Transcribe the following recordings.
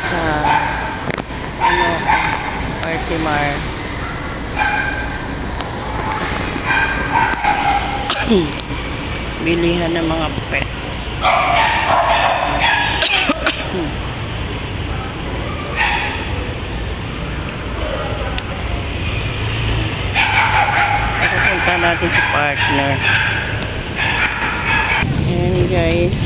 sa ano, Artimar. Bilihan ng mga pets. Pupunta natin si partner. Ayan guys.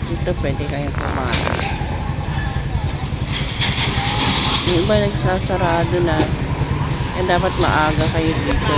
Dito pwede kayong kumain. Yung iba nagsasarado na. Kaya dapat maaga kayo dito.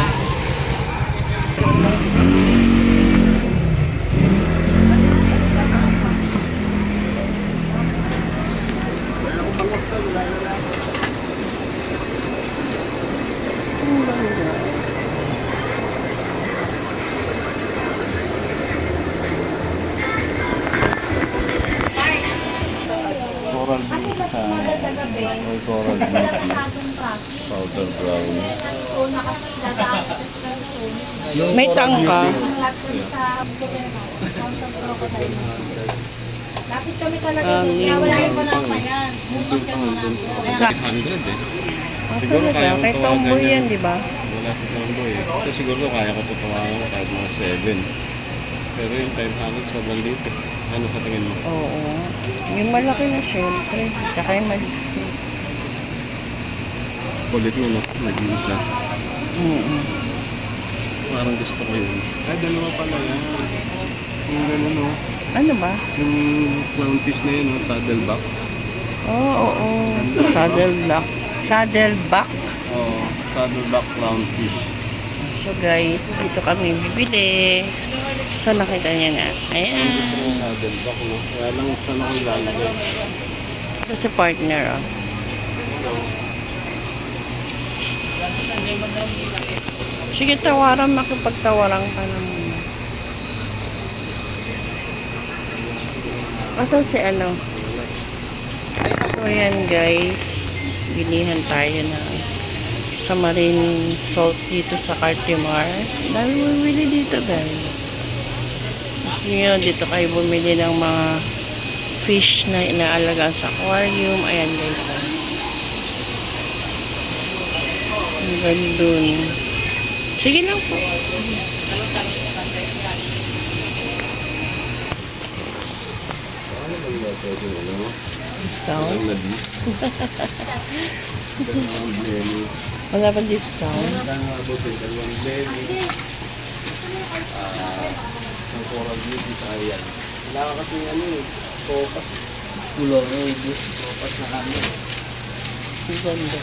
Coral beauty sa or coral beauty powder brown. Yung May coral tangka. beauty, Lapit kami talaga. Kaya wala yung panasa yan. Sa 800 eh. ah, Siguro talaga. kaya ko Kay tawagan Tomboy yan. yan, di ba? Wala si Tomboy eh. So siguro kaya ko tutawagan kahit mga 7. Pero yung 500 sobrang dito. Ano sa tingin mo? Oo. Yung malaki na syempre. Tsaka yung maliksi. Kulit mo no? Nag-iisa. Parang gusto ko yun. Ay, dalawa pala yan. Yung gano'n no? Ano ba? Yung clownfish na yun no? Saddleback. Oo. Saddleback. Saddleback. Oo, saddleback clownfish. So guys, dito kami bibili. So nakita niya nga. Ang gusto Ayan. ko saddleback no? Kaya lang saan ako ilalagay. Ito si partner, oh. Sige, tawaran. Makipagtawaran ka na muna. Asan si ano? So, ayan guys. Bilihan tayo na sa marine salt dito sa Cartimar. Dami bumili dito guys. Gusto nyo, dito kayo bumili ng mga fish na inaalagaan sa aquarium. Ayan guys. Ang gandun. Sige lang po. Ano ba yung pwede ano? Discount? Ang nabis. Dalawang belly. Wala pa discount? Dalawang bote, dalawang belly. Isang coral beauty tayo yan. Wala ka kasi ano eh. Scopas. Pulo na yung scopas na kami. Ang ganda.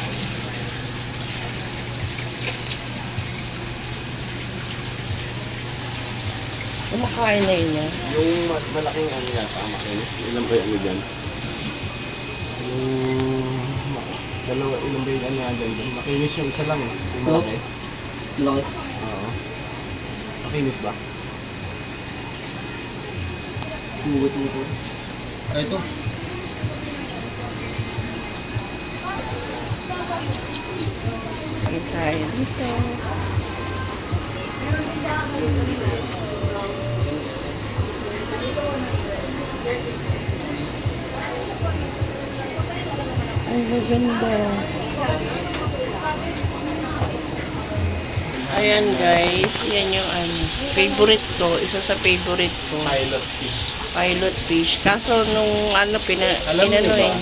Kumakain na yun eh. Yung malaking ano yata, makinis. Ilan ba yung ano dyan? Dalawa, ilan ba yung ano yan dyan? Makinis yung isa lang eh. Yung malaki. Malaki. Oo. Makinis ba? Mugot-mugot. Ah, ito. Kain tayo dito. Ang ganda. Ayan guys, yan yung ano, favorite ko, isa sa favorite ko, Pilot fish. pilot fish. Kaso nung ano, Alam niyo pinano ba? eh,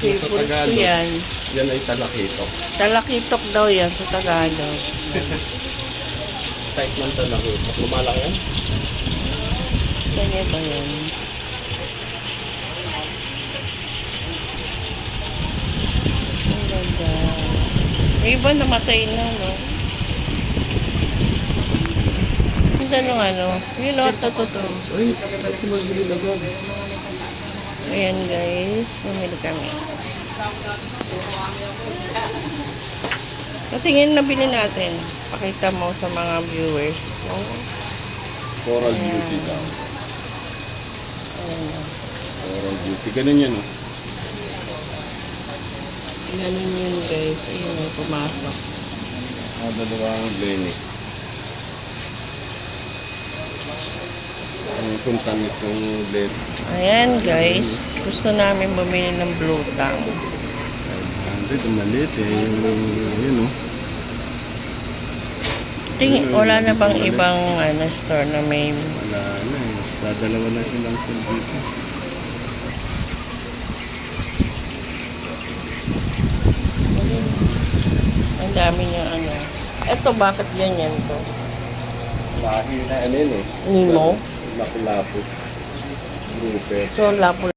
Yung sa favorite ko Tagalog, yan. yan ay talakitok. Talakitok daw yan sa Tagalog. Type ng talakitok. Lumalaki yan? Kanya ba yan? Ang ganda. Yung iba namatay na, no? Ang tanong ano, yun o, totoo. Ay, ito mabili agad. Ayan guys, pumili kami. Patingin na bili natin. Pakita mo sa mga viewers ko. Coral Ayan. beauty daw. Ayan na. Coral beauty. Ganun yan, oh. Ganun yun guys. Ayun na, pumasok. Dalawang Lenny. Ang punta nitong LED. Ayan guys, gusto namin bumili ng blue tang. 500, ang maliit eh. Yun oh. Wala na bang ibang store na may... Wala na eh. Dadalawa na silang sale dito. Ang dami niya Eto, bakit ganyan to? Lahi na ano yun eh. Nemo? Lapu-lapu. Grouper. So, lapo.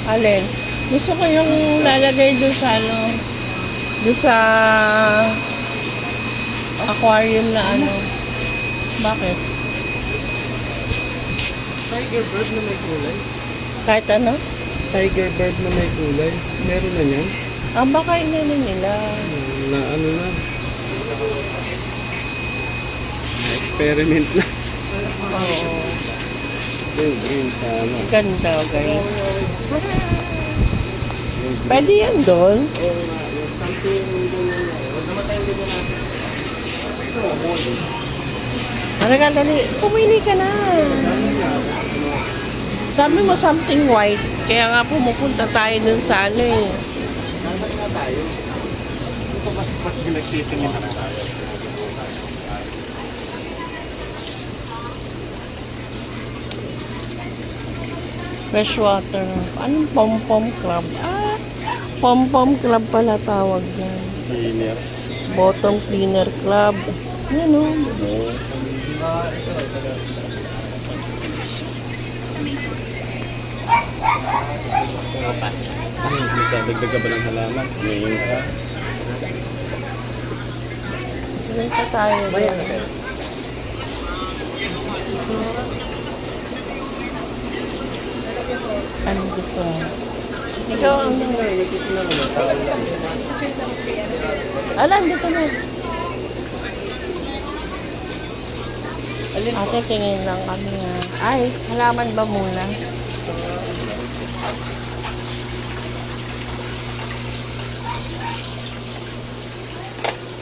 Alin? Gusto ko yung lalagay doon sa doon sa aquarium na Bakit? Tiger bird na may kulay. Kahit ano? Tiger bird na may kulay. Meron na yan. Baka inano nila. Na ano na. Experiment na. Oo. Yung green sa ano. Ganda, guys. Pwede yan doon. Ano ka, dali. Pumili ka na. Sabi mo something white. Kaya nga pumupunta tayo dun sa eh. Freshwater. Anong pom-pom club? Pom-pom club pala tawag yan. Cleaner. Bottom cleaner club. Yan o. Magdadagdag ka ba ng halaman? Ngayon ka. Ilan pa tayo doon? Anong gusto mo? Ikaw ang... Alam, dito na. Ate, tingin lang kami nga. Ay, halaman ba muna?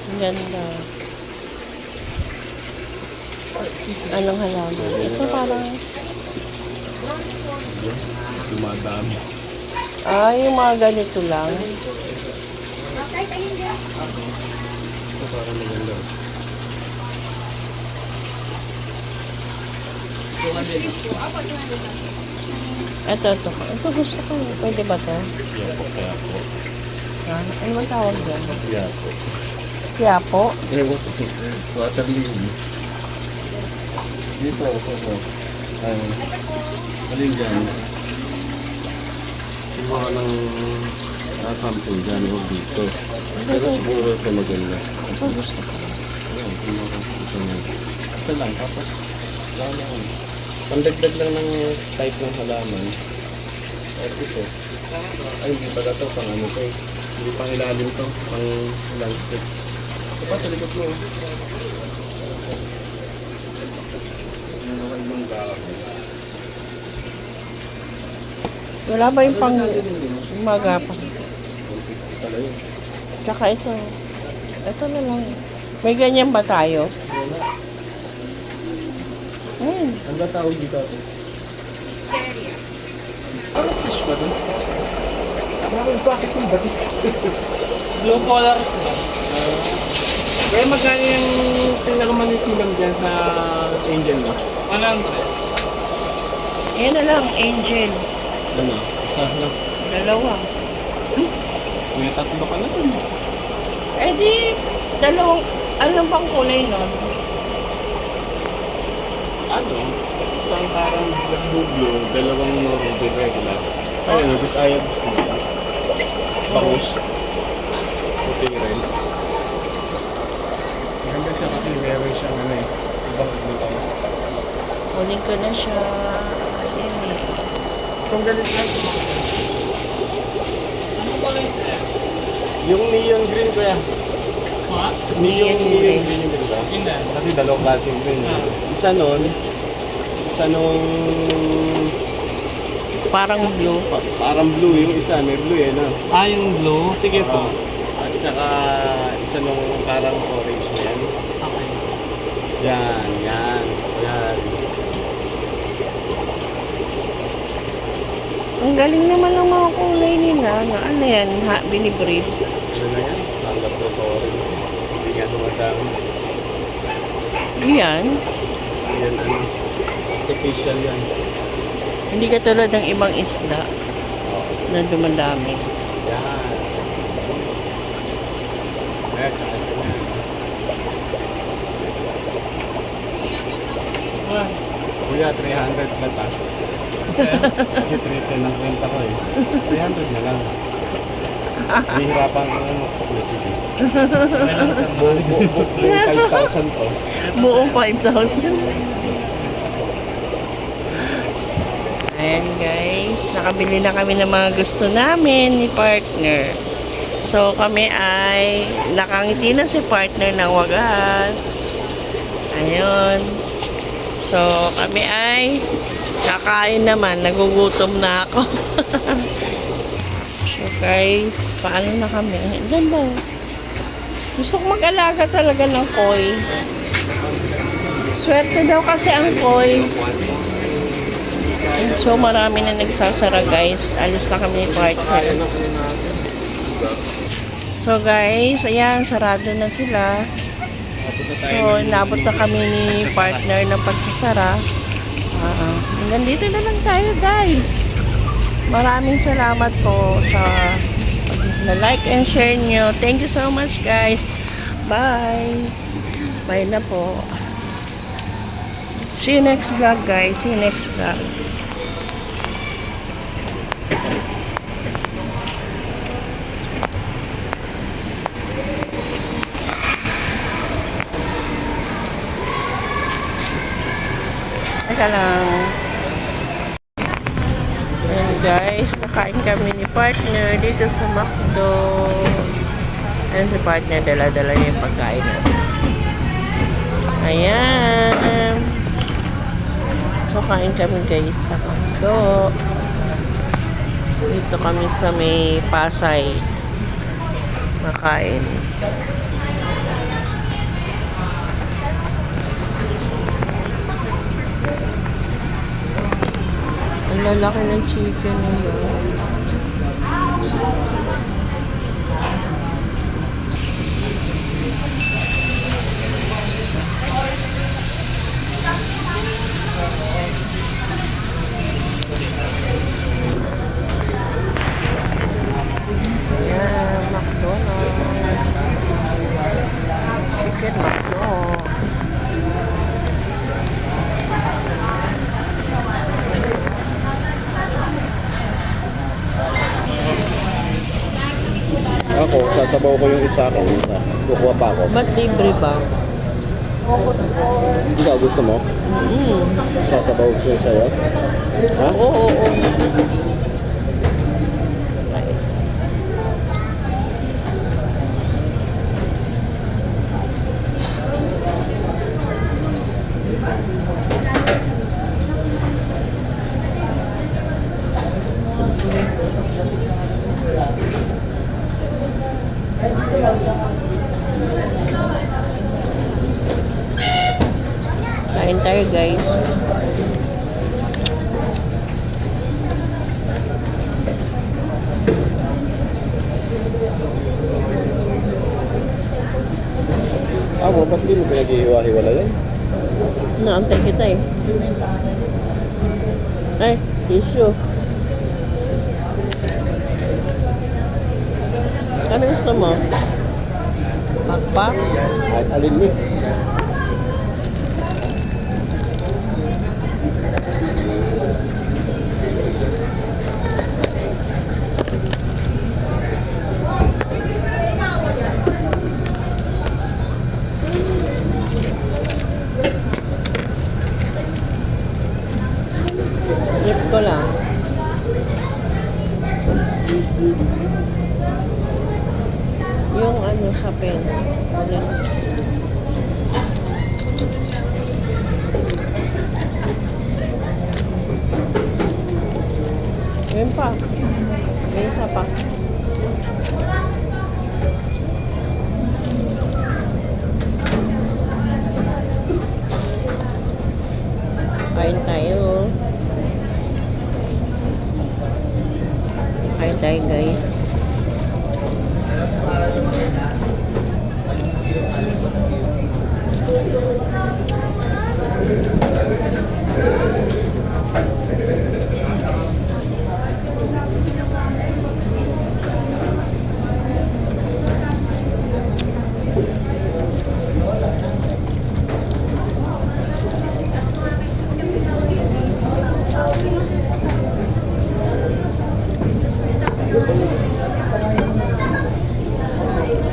Ang ganda. Anong halaman? Ito parang... Dumadami. Yung mga ganito lang. Ito parang maganda. Ito gusto ko. Pwede ba ito? Yapo, yapo. Ano ba tawag dyan? Yapo. Yapo? Ewan ko. Water lily. Dito, ito. Ayun. Alin dyan? Kumuha ng sample dyan o dito. Pero siguro ito maganda. Ito gusto ko. Ayan, kumuha ka. Isa lang. Tapos, lang. Pandagdag lang ng type ng halaman. At ito. Ay, hindi pala ito. Pang ano to. Hindi pang ilalim to. Pang landscape. Ito pa sa likod mo. Ano ka ibang dahon? Wala ba yung pang magapa? Pala yun. Tsaka ito. Ito na lang. May ganyan ba tayo? Ayun. Ano ba tawag dito ito? Hysteria. Parang fish ba doon? Bakit yung batik? Blue colors na. Kaya magkano yung pinakamaliit nilang dyan sa angel mo? 100. Ayan na lang, angel. Ano? Isa lang. Dalawa. May tatlo ka na dun. Eh di, dalawang, ano bang kulay nun? Ano? Isang parang blue, dalawang normal regular. Ayun, gusto ayaw gusto nila. Bangus. Puti rin. Maganda siya kasi meron siyang ano eh. Bangus nito. Kunin ko na siya. Ayan eh. Kung galit lang. Ano ba rin? Yung neon green ko yan. Neo Neon yung green. green yung ganda. Yun na. Kasi dalawang klaseng green. Isa nun, isa nung Parang blue. parang blue, yung isa may blue eh, no? Ah, yung blue. Sige po. At saka isa nung parang orange na yan. Okay. Yan, yan, yan. Ang galing naman ng mga kulay nila. Na ano yan, binibreed. Ano na yan? Standard na to orange. Hindi nga dumadami. Yan. Yan ano, artificial yan. Hindi katulad ng ibang isda na dumadami. Yan. Ayan, tsaka isa na. Ah, Kuya, 300 na ta. Kasi 310 ang renta ko eh. 300 na lang. Nahihirapan ko ng maksak na sige. meron sa Buong 5,000 to. Buong 5,000. Ayan guys, nakabili na kami ng mga gusto namin ni partner. So kami ay nakangiti na si partner ng wagas. Ayun. So kami ay kakain naman, nagugutom na ako. So guys, paano na kami? Ang ganda. Gusto ko mag-alaga talaga ng koi. Swerte daw kasi ang koi. So marami na nagsasara guys. Alis na kami ni partner. So guys, ayan, sarado na sila. So inabot na kami ni partner ng pagsasara. Hanggang dito na lang tayo guys. Maraming salamat po sa na like and share nyo. Thank you so much guys. Bye. Bye na po. See you next vlog guys. See you next vlog. Teka lang. Ayan guys, kakain kami ni partner dito sa McDo. Ayan si partner, dala-dala niya yung pagkain. Ayan. So, kain kami guys sa McDo. Dito kami sa may Pasay. Makain. Ang lalaki ng chicken nila. Ayan, McDonald's. Chicken McDo. Ako, sasabaw ko yung isa akin. Isa. Kukuha pa ako. Ba't libre ba? Ikaw, gusto mo? Sasabaw ko siya sa'yo? Ha? Oo. Kain tayo guys. Ba't di mo pinag-ihiwa-hiwala yan? Naantay kita eh. Ay, tissue. Ano gusto mo? Pakpak? Kahit alin mo. Trip ko lang. Yung ano sa pen.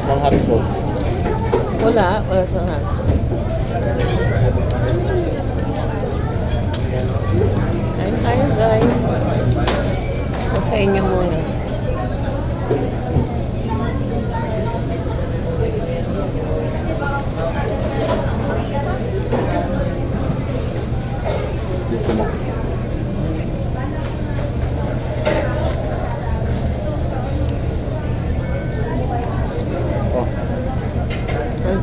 Ang hot sauce. Wala sa haso. Kain tayo guys. Sa inyo muna. Dito mo. Oh, Ay,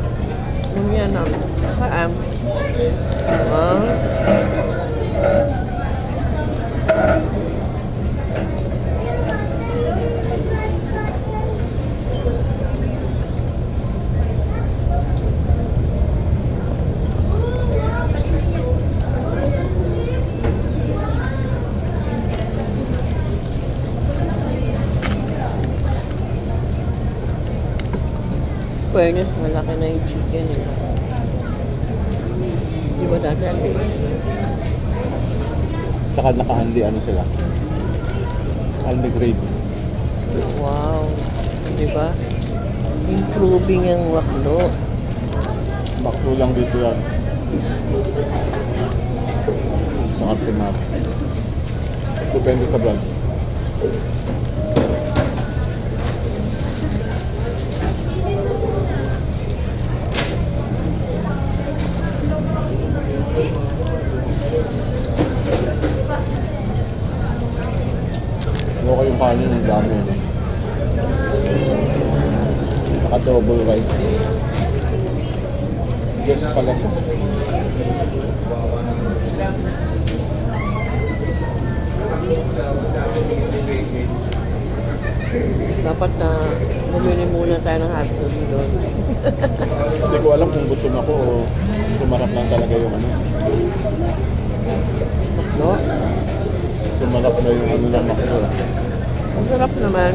yan na. Kaam. Oh. Fairness, malaki na yung chicken. Eh. Di ba dati ang liit? saka naka-handy ano sila. Handy grade. Wow. Di ba? Improving ang waklo. Bakto lang dito yan. Sa Artimar. Depende sa brand. Ano kayong kanin ng dami? Naka-double rice. Yes pala siya. Dapat na bumili muna tayo ng hot sauce doon. Hindi ko alam kung gusto ako o sumarap lang talaga yung ano. No? Sumarap na yung ano lang ako. Ang sarap naman.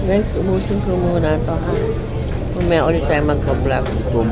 Guys, ubusin ko muna ito ha. Mamaya ulit tayo magpa-vlog. Boom.